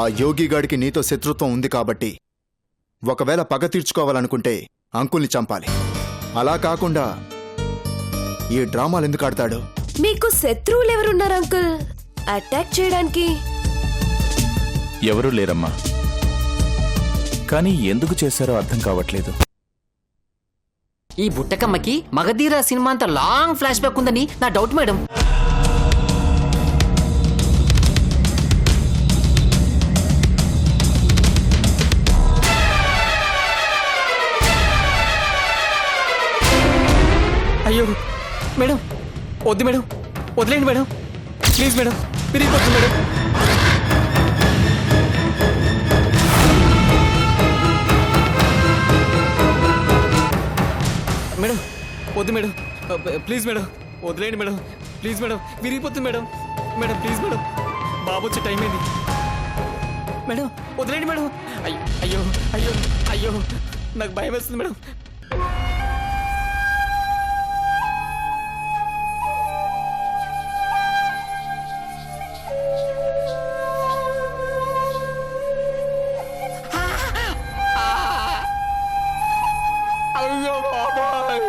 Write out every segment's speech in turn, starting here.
ఆ యోగిగాడికి నీతో శత్రుత్వం ఉంది కాబట్టి ఒకవేళ పగ తీర్చుకోవాలనుకుంటే అంకుల్ని చంపాలి. అలా కాకుండా ఈ డ్రామాలు ఎందుకు ఆడతాడు? మీకు శత్రువులు ఎవరున్నారు అంకుల్ అటాక్ చేయడానికి? ఎవరూ లేరమ్మా, కానీ ఎందుకు చేశారో అర్థం కావట్లేదు. ఈ బుట్టకమ్మకి మగధీర సినిమా అంత లాంగ్ ఫ్లాష్ బ్యాక్ ఉందని నా డౌట్ మేడం. అయ్యో మేడం, వద్దు మేడం, వదిలేండి మేడం, ప్లీజ్ మేడం, తిరిగిపోతుంది మేడం. మేడం వద్దు మేడం, ప్లీజ్ మేడం, వదిలేండి మేడం, ప్లీజ్ మేడం, విరిగిపోతుంది మేడం. మేడం ప్లీజ్ మేడం, బాబు వచ్చే టైం అయింది మేడం, వదిలేండి మేడం. అయ్యో అయ్యో అయ్యో నాకు భయం వేస్తుంది మేడం. అయ్యో బాబాయ్,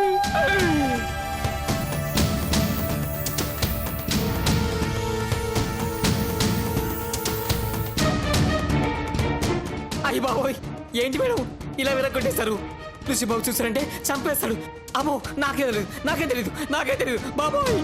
అయ్య బాబోయ్, ఏంటి మేడం ఇలా విరగొట్టేశారు? బాబు చూసారంటే చంపేస్తాడు. అమ్మో నాకే తెలీదు బాబోయ్.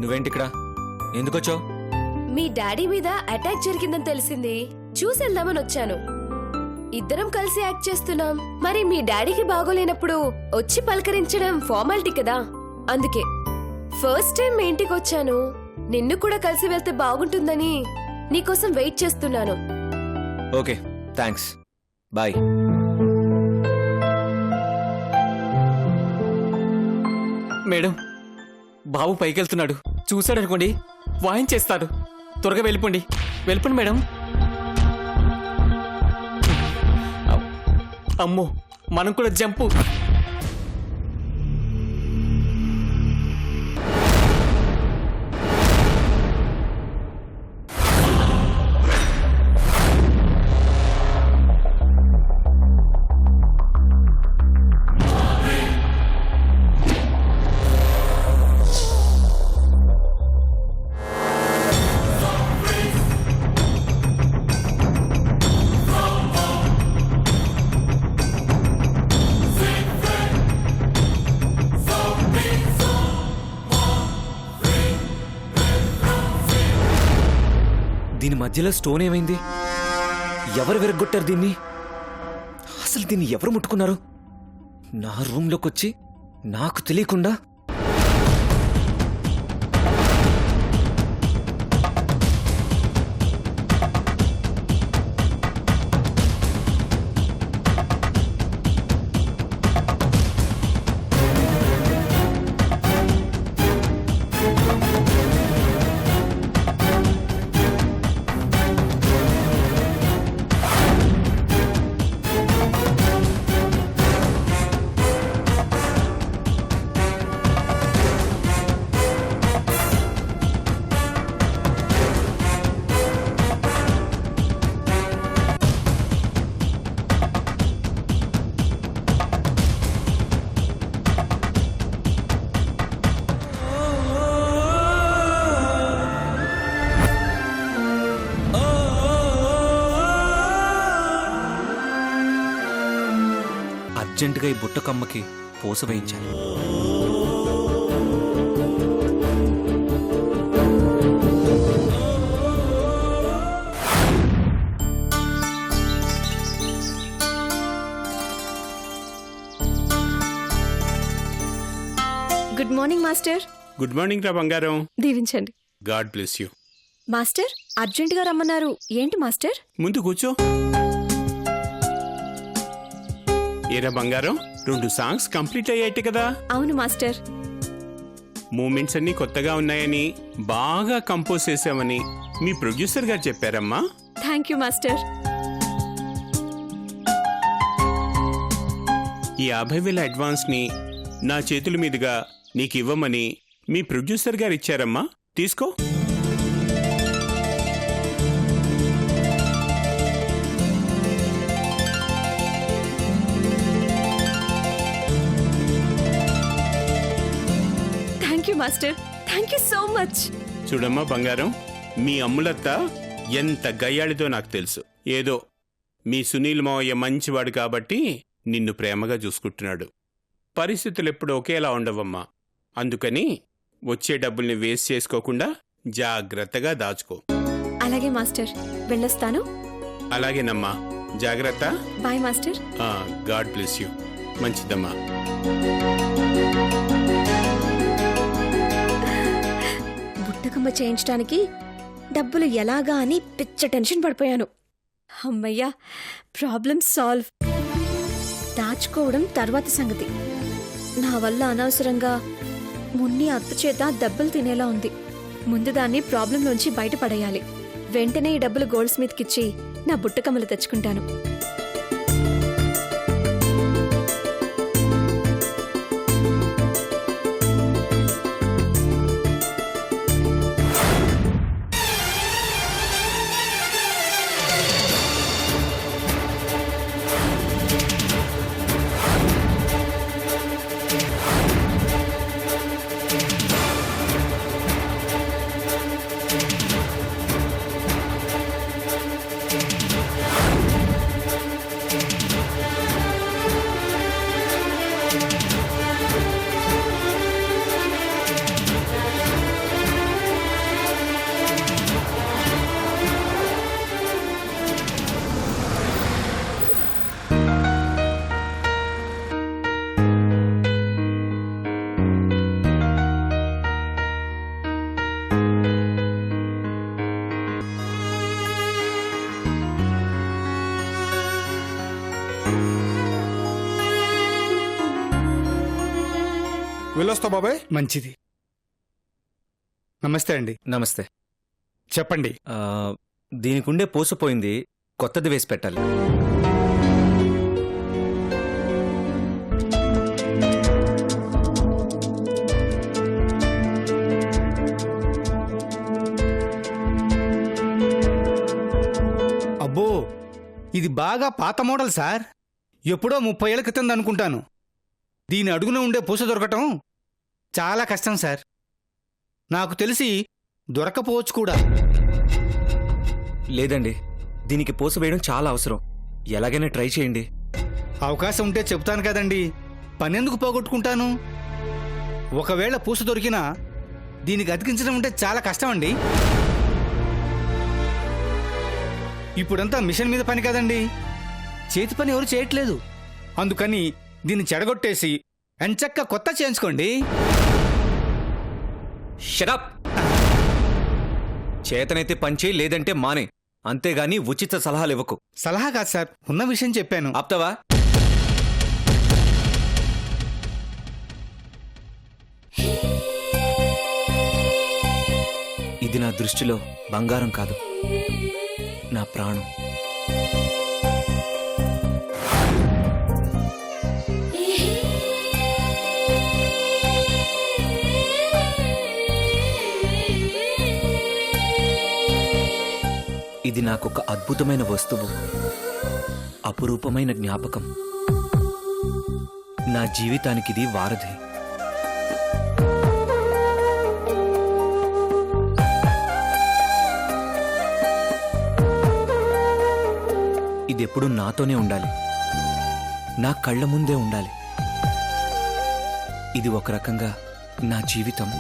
నువ్వేంటి ఇక్కడ? ఎందుకొచ్చావు? మీ డాడీ మీద అటాక్ జరిగిందని తెలిసింది, చూసేద్దామని వచ్చాను. ఇద్దరం కలిసి యాక్ట్ చేస్తున్నాం. మరి మీ డాడీకి బాగోలేనప్పుడు వచ్చి పలకరించడం ఫార్మాలిటీ కదా, అందుకే ఫస్ట్ టైం మీ ఇంటికి వచ్చాను. నిన్ను కూడా కలిసి వెళ్తే బాగుంటుందని నీకోసం వెయిట్ చేస్తున్నాను. Okay thanks, bye. మేడం బాబు పైకి వెళ్తున్నాడు, చూశాడనుకోండి వాయించేస్తాడు. త్వరగా వెళ్ళిపోండి మేడం. అమ్మో మనం కూడా జంపు. దీని మధ్యలో స్టోన్ ఏమైంది? ఎవరు విరగొట్టారు దీన్ని? అసలు దీన్ని ఎవరు ముట్టుకున్నారు? నా రూమ్లోకి వచ్చి నాకు తెలియకుండా అర్జెంటుగా ఈ బుట్టకమ్మకి పూస వేయించాలి. మాస్టర్. గుడ్ మార్నింగ్ రా బంగారం. దీవించండి. God bless you. మాస్టర్ అర్జెంటుగా రమ్మన్నారు. ఏంటి మాస్టర్? ముందు కూర్చో. ఏరా బంగారం, 2 సాంగ్స్ కంప్లీట్ అయ్యాయి కదా? అవును మాస్టర్. మూమెంట్స్ అన్ని కొత్తగా ఉన్నాయని, బాగా కంపోజ్ చేసామని మీ ప్రొడ్యూసర్ గారు చెప్పారమ్మా. Thank you master. ఈ 50,000 అడ్వాన్స్ ని నా చేతుల మీదుగా నీకు ఇవ్వమని మీ ప్రొడ్యూసర్ గారు ఇచ్చారమ్మా. తీసుకో. Thank you master. Thank you so much. చూడమ్మా బంగారం, మీ అమ్ములత్త ఎంత గయ్యాళిదో నాకు తెలుసు. ఏదో మీ సునీల్ మావయ్య మంచివాడు కాబట్టి నిన్ను ప్రేమగా చూసుకుంటున్నాడు. పరిస్థితులు ఎప్పుడు ఒకేలా ఉండవమ్మా. అందుకని వచ్చే డబ్బుల్ని వేస్ట్ చేసుకోకుండా జాగ్రత్తగా దాచుకో. అలాగే మాస్టర్, వెళ్ళొస్తాను. అలాగేనమ్మా, జాగ్రత్త. Bye master. God bless you. మంచిదమ్మా. బుట్టకమ్మ చేయించడానికి డబ్బులు ఎలాగా అని పిచ్చ టెన్షన్ పడిపోయాను. అమ్మయ్యా, ప్రాబ్లం సాల్వ్. దాచుకోవడం తర్వాతి సంగతి. నా వల్ల అనవసరంగా మున్ని అత్త చేత దెబ్బలు తినేలా ఉంది. ముందు దాన్ని ప్రాబ్లంలోంచి బయటపడేయాలి. వెంటనే ఈ డబ్బులు గోల్డ్ స్మిత్కిచ్చి నా బుట్టకమ్మలు తెచ్చుకుంటాను. వెళ్ళొస్తా బాబాయ్. మంచిది. నమస్తే అండి. నమస్తే. చెప్పండి. దీనికుండే పోసపోయింది, కొత్తది వేసి పెట్టాలి. అబ్బో, ఇది బాగా పాత మోడల్ సార్. ఎప్పుడో 30 ఏళ్ల క్రితం అనుకుంటాను. దీని అడుగున ఉండే పూస దొరకటం చాలా కష్టం సార్. నాకు తెలిసి దొరకపోవచ్చు కూడా. లేదండి, దీనికి పూస వేయడం చాలా అవసరం. ఎలాగైనా ట్రై చేయండి. అవకాశం ఉంటే చెప్తాను కదండి. పనెందుకు పోగొట్టుకుంటాను? ఒకవేళ పూస దొరికినా దీనికి అతికించడం అంటే చాలా కష్టం అండి. ఇప్పుడంతా మిషన్ మీద పని కదండి, చేతి పని ఎవరు చేయట్లేదు. అందుకని దీన్ని చెడగొట్టేసి ఎంచక్క కొత్త చేయించుకోండి. షటప్! చేతనైతే పంచే, లేదంటే మానే. అంతేగాని ఉచిత సలహాలు ఇవ్వకు. సలహా కాదు సార్, ఉన్న విషయం చెప్పాను. ఆప్తావా? ఇది నా దృష్టిలో బంగారం కాదు, నా ప్రాణం. ఇది నాకొక అద్భుతమైన వస్తువు, అపురూపమైన జ్ఞాపకం. నా జీవితానికి ఇది వారధి. ఇదెప్పుడు నాతోనే ఉండాలి, నా కళ్ళ ముందే ఉండాలి. ఇది ఒక రకంగా నా జీవితం.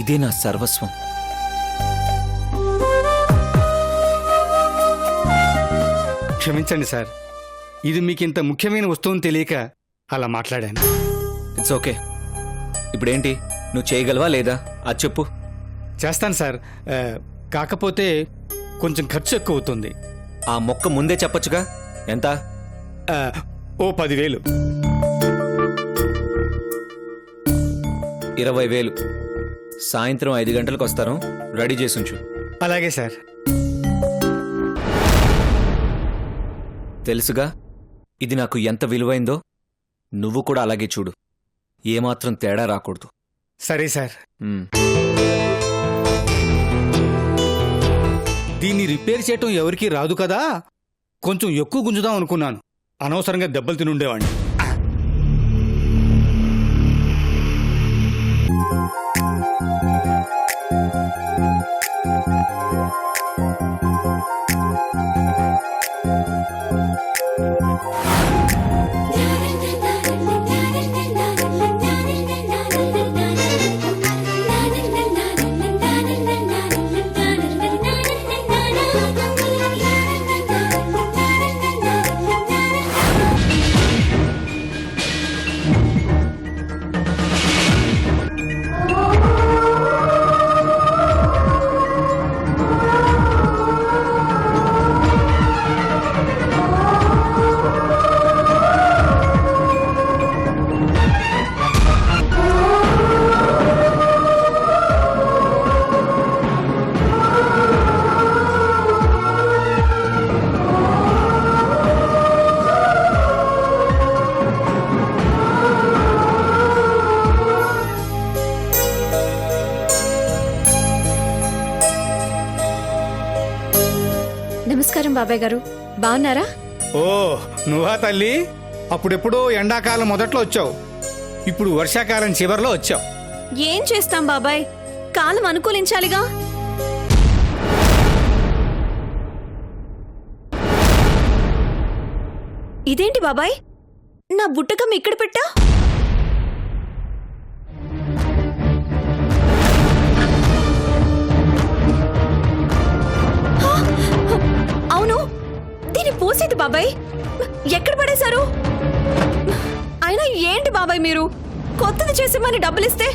ఇదే నా సర్వస్వం. క్షమించండి సార్, ఇది మీకింత ముఖ్యమైన వస్తువుని తెలియక అలా మాట్లాడాను. It's okay. ఇప్పుడేంటి, నువ్వు చేయగలవా లేదా అది చెప్పు. చేస్తాను సార్. కాకపోతే కొంచెం ఖర్చు ఎక్కువ అవుతుంది. ఆ మొక్క ముందే చెప్పొచ్చుగా. ఎంత? ఓ 10,000. 20,000. సాయంత్రం 5 గంటలకు వస్తాను, రెడీ చేసుంచు. అలాగే సార్. తెలుసుగా ఇది నాకు ఎంత విలువైందో. నువ్వు కూడా అలాగే చూడు, ఏమాత్రం తేడా రాకూడదు. సరే సార్. ఉమ్. దీన్ని రిపేర్ చేయటం ఎవరికీ రాదు కదా, కొంచెం ఎక్కువ గుంజుదాం అనుకున్నాను. అనవసరంగా దెబ్బలు తిని ఉండేవాడిని. నమస్కారం బాబాయ్ గారు, బాగున్నారా? ఓ నువ్వా తల్లి? అప్పుడెప్పుడో ఎండాకాలం మొదట్లో వచ్చావు, ఇప్పుడు వర్షాకాలం చివరిలో వచ్చావు. ఏం చేస్తాం బాబాయ్, కాలం అనుకూలించాలిగా. ఇదేంటి బాబాయ్, నా బుట్టకమ్మ ఇక్కడ పెట్టా? అవును, దీన్ని పోసేది బాబాయ్, ఎక్కడ పడేశారు? అయినా ఏంటి బాబాయ్ మీరు కొత్తది చేసేమని డబ్బులిస్తే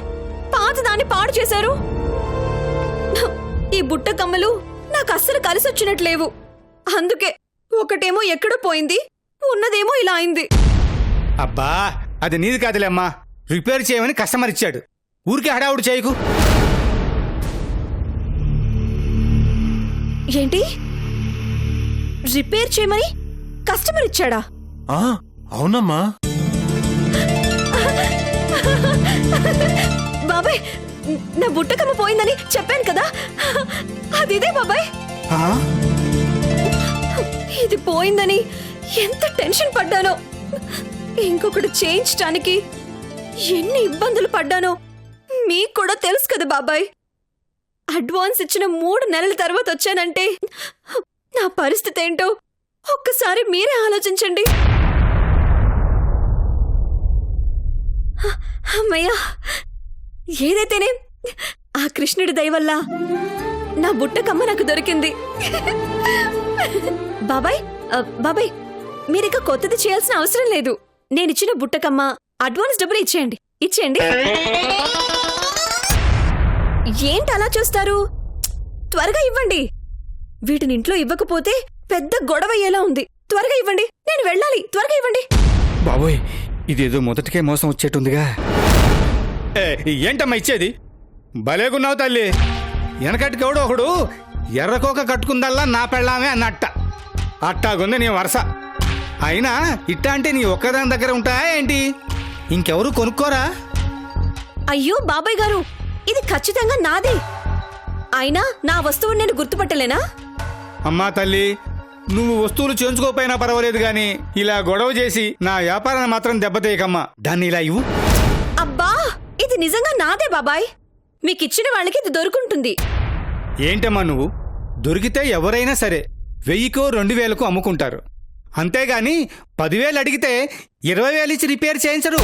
పాతదాన్ని పాడు చేశారు. ఈ బుట్ట కమ్మలు నాకు అస్సలు కలిసొచ్చినట్లేవు. అందుకే ఒకటేమో ఎక్కడో పోయింది, ఉన్నదేమో ఇలా అయింది. అబ్బా అది నీది కాదులేమ్మా, రిపేర్ చేయమని కస్టమర్ ఇచ్చాడు, ఊరికే హడావుడు చేయకు. ఏంటి, రిపేర్ చేయమని కస్టమర్ ఇచ్చాడా? అవునమ్మా. బాబాయ్, నా బుట్టకమ్మ పోయిందని చెప్పాను కదా, అది ఇదే బాబాయ్. ఇది పోయిందని ఎంత టెన్షన్ పడ్డానో, ఇంకొకటి చేయించడానికి ఎన్ని ఇబ్బందులు పడ్డానో మీకు కూడా తెలుసు కదా బాబాయ్. అడ్వాన్స్ ఇచ్చిన 3 నెలల తర్వాత వచ్చానంటే నా పరిస్థితి ఏంటో ఒక్కసారి మీరే ఆలోచించండి. అమ్మయ్యా, ఏదైతేనే ఆ కృష్ణుడి దయ వల్ల నా బుట్టకమ్మ నాకు దొరికింది. బాబాయ్ బాబాయ్, మీరిక కొత్తది చేయాల్సిన అవసరం లేదు. నేనిచ్చిన బుట్టకమ్మ అడ్వాన్స్ డబ్బులు ఇచ్చేయండి. ఏంటి అలా చూస్తారు, త్వరగా ఇవ్వండి. వీటిని ఇంట్లో ఇవ్వకపోతే పెద్ద గొడవ అయ్యేలా ఉంది. త్వరగా ఇవ్వండి, నేను వెళ్ళాలి. త్వరగా ఇవ్వండి. బాబోయ్, ఇదేదో మొదటికే మోసం వచ్చేట్టుందిగా. ఏంటమ్మా ఇచ్చేది? భలేగున్నావు తల్లి. వెనకటికెవడో ఒకడు ఎర్రకోక కట్టుకుందల్లా నా పెళ్ళామే అన్నట్ట. అట్టాగుంది నీ వరస. అయినా ఇట్టా అంటే నీ ఒక్కదాని దగ్గర ఉంటాయా ఏంటి? ఇంకెవరు కొనుక్కోరా? అయ్యో బాబాయ్ గారు, ఇది ఖచ్చితంగా నాదే. అయినా నా వస్తువుని నేను గుర్తుపట్టలేనా? అమ్మా తల్లి, నువ్వు వస్తువులు చేయించుకోపోయినా పర్వాలేదు గాని ఇలా గొడవ చేసి నా వ్యాపారాన్ని మాత్రం దెబ్బతీయకమ్మా. దాన్ని ఇలా ఇవ్వు. అబ్బా, ఇది నిజంగా నాదే బాబాయ్. మీకిచ్చిన వాళ్ళకి ఇది దొరుకుంటుంది. ఏంటమ్మా నువ్వు? దొరికితే ఎవరైనా సరే 1000కో 2000కో అమ్ముకుంటారు, అంతేగాని 10,000 అడిగితే 20,000 ఇచ్చి రిపేర్ చేయించరు.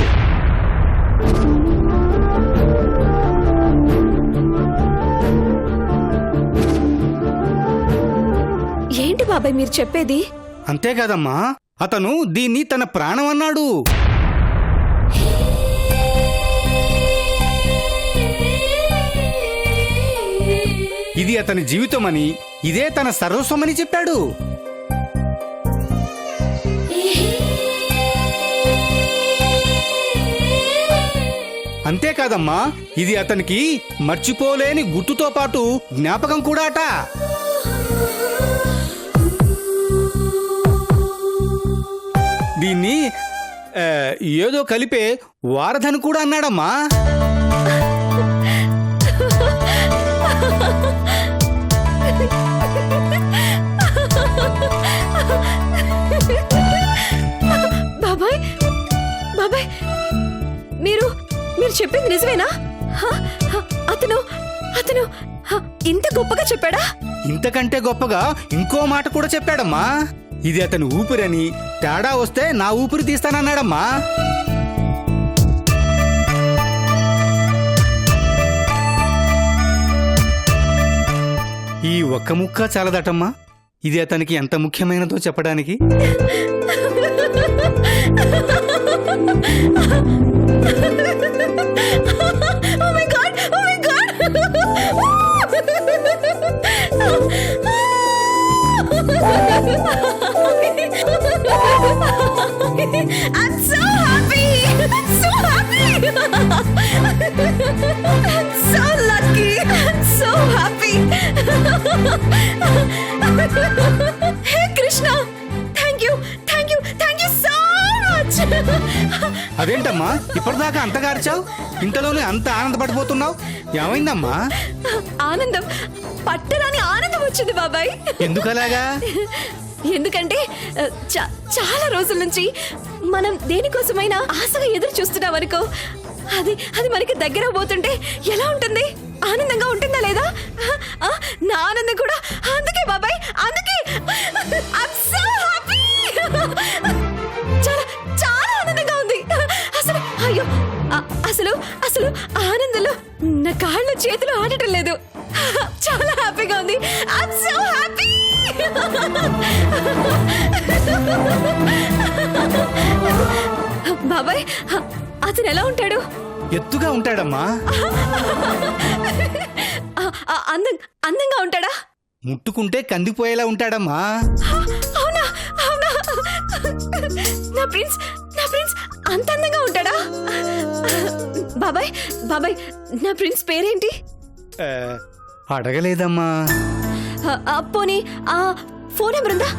ఏంటి బాబాయ్ మీరు చెప్పేది? అంతేకాదమ్మా, అతను దీన్ని తన ప్రాణం అన్నాడు. ఇది అతని జీవితమని, ఇదే తన సర్వస్వమని చెప్పాడు. అంతేకాదమ్మా, ఇది అతనికి మర్చిపోలేని గుర్తుతో పాటు జ్ఞాపకం కూడా అట. దీన్ని ఏదో కలిపే వారధని కూడా అన్నాడమ్మా. బాబాయ్ బాబాయ్, మీరు చెప్పింది నిజమేనా? అతను అతను ఇంత గొప్పగా చెప్పాడా? ఇంతకంటే గొప్పగా ఇంకో మాట కూడా చెప్పాడమ్మా. ఇది అతని ఊపిరని, తేడా వస్తే నా ఊపిరి తీస్తానన్నాడమ్మా. ఈ ఒక్క ముక్క చాలదటమ్మా, ఇది అతనికి ఎంత ముఖ్యమైనదో చెప్పడానికి. Oh my God! Oh my God! I'm so happy! I'm so happy! I'm so lucky! I'm so happy! Hey Krishna! Thank you! Thank you! Thank you so much! అదేంటమ్మా ఇప్పటిదాకా అంతగా అరిచావు, ఇంతలోనే అంత ఆనందపడిపోతున్నావు? ఏమైందమ్మా? ఆనందం, పట్టరాని ఆనందం వచ్చింది బాబాయ్. ఎందుకలాగా? ఎందుకంటే చాలా రోజుల నుంచి మనం దేనికోసమైనా ఆశగా ఎదురు చూస్తున్నాం అనుకో, అది మనకి దగ్గర పోతుంటే ఎలా ఉంటుంది? ఆనందంగా ఉంటుందా లేదా? నా ఆనందం కూడా అందుకే బాబాయ్, అందుకే I'm so happy! చాలా చాలా ఆనందంగా ఉంది అసలు. అయ్యో, అసలు ఆనందంలో నా కాళ్ళు చేతులు ఆడటం లేదు. చాలా హ్యాపీగా ఉంది. I'm so happy! బాబాయ్, అతను ఎలా ఉంటాడు? ఎత్తుగా ఉంటాడమ్మా. అందంగా ఉంటాడా? ముట్టుకుంటే కందిపోయేలా ఉంటాడమ్మా. అవునా? అవునా? నా ప్రిన్స్ అంత అందంగా ఉంటాడా? బాబాయ్ నా ప్రిన్స్ పేరేంటి? అడగలేదమ్మా. పోనీ ఫోన్ నెంబర్ ఉందా?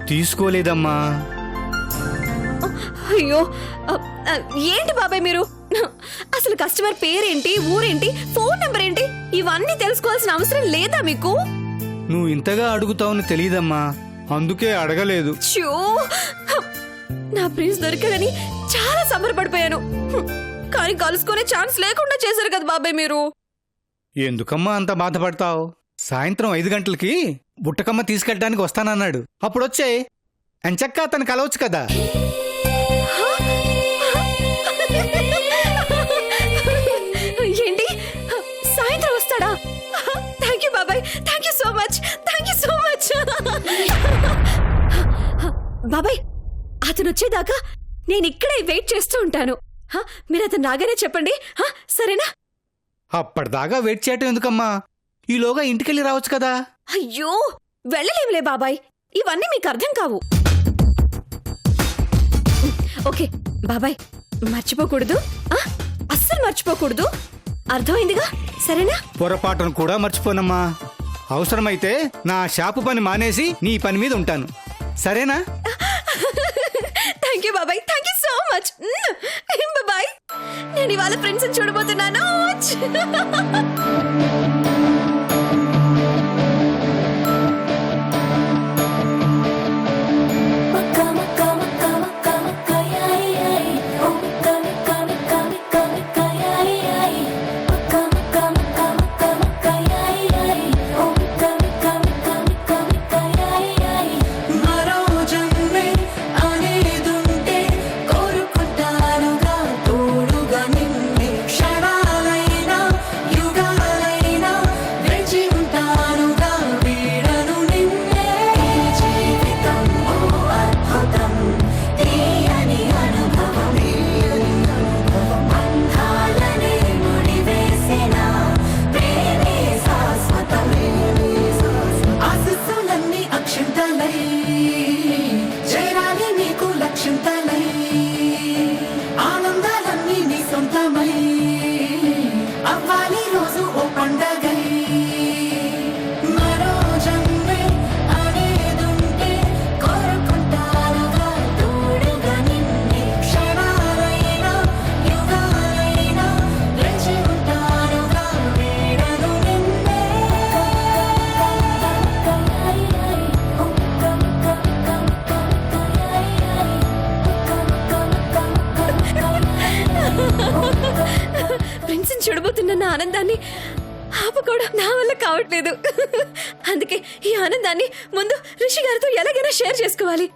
తీసుకోలేదమ్మా. అయ్యో, ఏంటి బాబాయ్ మీరు? అసలు కస్టమర్ పేరేంటి, ఊరేంటి, ఫోన్ నెంబర్ ఏంటి, ఇవన్నీ తెలుసుకోవాల్సిన అవసరం లేదా మీకు? నువ్వు ఇంతగా అడుగుతావని తెలియదమ్మా, అందుకే అడగలేదు. ఛో, నా ప్రిన్స్ దొరికాడని చాలా సంబరపడిపోయాను. కానీ కలుసుకునే ఛాన్స్ లేకుండా చేశారు కదా బాబాయ్ మీరు. ఎందుకమ్మా అంత బాధపడతావు? సాయంత్రం 5 గంటలకి బుట్టకమ్మ తీసుకెళ్ళడానికి వస్తానన్నాడు. అప్పుడొచ్చే ఎంచక్కా అతను కలవచ్చు కదా. ఏంటి, సాయంత్రం వస్తాడా? థ్యాంక్ యూ బాబాయ్, thank you so much, thank you so much. బాబాయ్, అతను వచ్చేదాకా నేను ఇక్కడే వెయిట్ చేస్తూ ఉంటాను. మీరు అతను రాగానే చెప్పండి, సరేనా? అప్పటిదాకా వెయిట్ చేయటం ఎందుకమ్మా, ఈలోగా ఇంటికెళ్ళి రావచ్చు కదా. అయ్యో, వెళ్ళలేవులే బాబాయ్, ఇవన్నీ మీకు అర్థం కావు. ఓకే బాబాయ్, మర్చిపోకూడదు, అస్సలు మర్చిపోకూడదు, అర్థమైందిగా, సరేనా? పొరపాటును కూడా మర్చిపోనమ్మా. అవసరమైతే నా షాపు పని మానేసి నీ పని మీద ఉంటాను, సరేనా? థ్యాంక్ యూ బాబాయ్, థ్యాంక్ యూ సో మచ్. బాబాయ్, నేను ఇవాళ ఫ్రెండ్స్ చూడబోతున్నాను. క్షణాలైనా యుగాలైనా ఆనందాన్ని ఆపుకోవడం నా వల్ల కావట్లేదు. అందుకే ఈ ఆనందాన్ని ముందు రిషి గారితో ఎలాగైనా షేర్ చేసుకోవాలి.